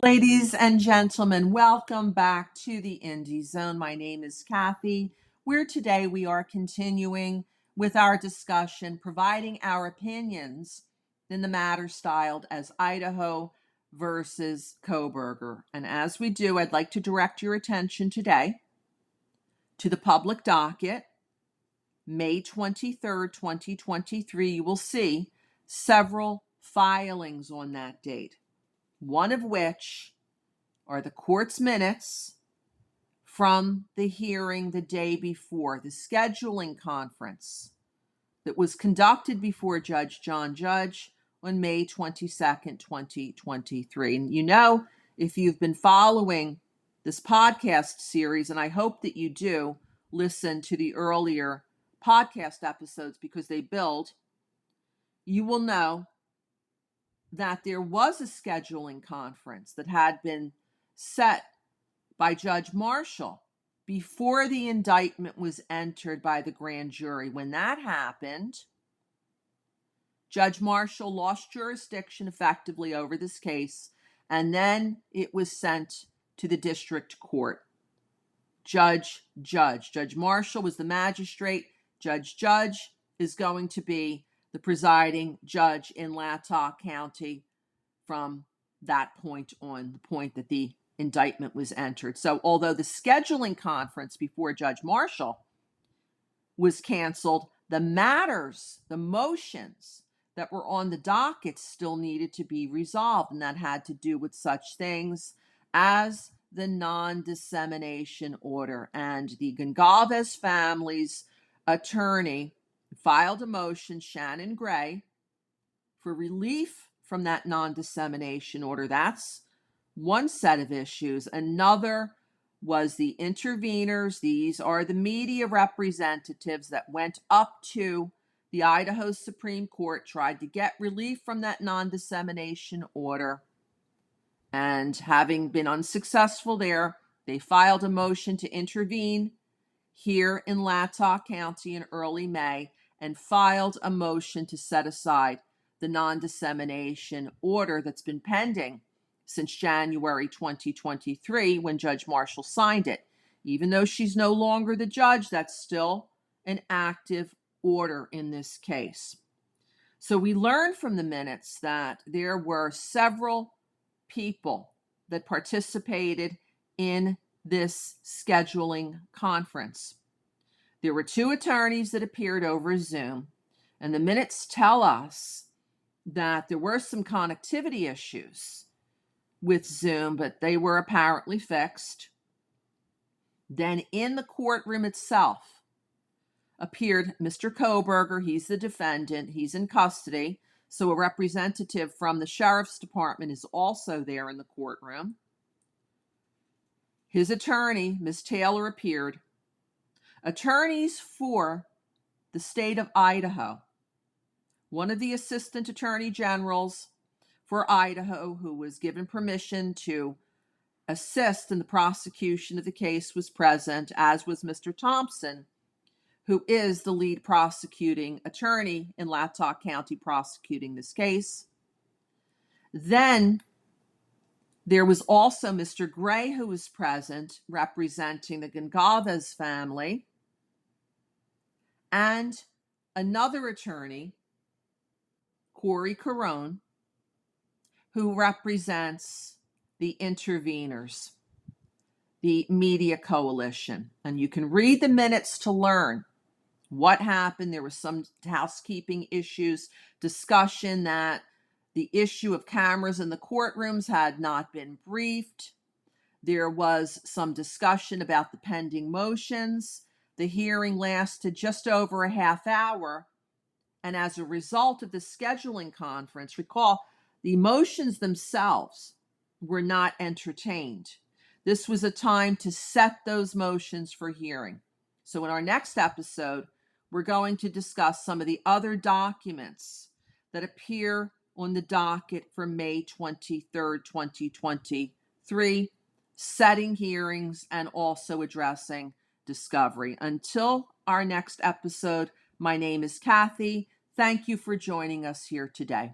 Ladies and gentlemen, welcome back to the Indie Zone. My name is Kathy, where today we are continuing with our discussion, providing our opinions in the matter styled as Idaho versus Kohberger. And as we do, I'd like to direct your attention today to the public docket, May 23rd, 2023. You will see several filings on that date, one of which are the court's minutes from the hearing the day before, the scheduling conference that was conducted before Judge John Judge on May 22nd, 2023. And you know, if you've been following this podcast series, and I hope that you do listen to the earlier podcast episodes because they build, you will know that there was a scheduling conference that had been set by Judge Marshall before the indictment was entered by the grand jury. When that happened, Judge Marshall lost jurisdiction effectively over this case, and then it was sent to the district court. Judge Marshall was the magistrate. Judge is going to be the presiding judge in Latah County from that point on, the point that the indictment was entered. So although the scheduling conference before Judge Marshall was canceled, the matters, the motions that were on the docket still needed to be resolved, and that had to do with such things as the non-dissemination order. And the Goncalves family's attorney filed a motion, Shannon Gray, for relief from that non-dissemination order. That's one set of issues. Another was the interveners. These are the media representatives that went up to the Idaho Supreme Court, tried to get relief from that non-dissemination order, and having been unsuccessful there, they filed a motion to intervene here in Latah County in early May and filed a motion to set aside the non-dissemination order that's been pending since January 2023 when Judge Marshall signed it. Even though she's no longer the judge, that's still an active order in this case. So we learned from the minutes that there were several people that participated in this scheduling conference. There were two attorneys that appeared over Zoom, and the minutes tell us that there were some connectivity issues with Zoom, but they were apparently fixed. Then in the courtroom itself appeared Mr. Kohberger. He's the defendant. He's in custody. So a representative from the sheriff's department is also there in the courtroom. His attorney, Ms. Taylor, appeared. Attorneys for the state of Idaho, one of the assistant attorney generals for Idaho, who was given permission to assist in the prosecution of the case, was present, as was Mr. Thompson, who is the lead prosecuting attorney in Latah County prosecuting this case. Then there was also Mr. Gray, who was present, representing the Goncalves family, and another attorney, Corey Carone, who represents the interveners, the media coalition. And you can read the minutes to learn what happened. There was some housekeeping issues, discussion that the issue of cameras in the courtrooms had not been briefed. There was some discussion about the pending motions. The hearing lasted just over a half hour. And as a result of the scheduling conference, recall, the motions themselves were not entertained. This was a time to set those motions for hearing. So in our next episode, we're going to discuss some of the other documents that appear on the docket for May 23rd, 2023, setting hearings and also addressing discovery. Until our next episode, my name is Kathy. Thank you for joining us here today.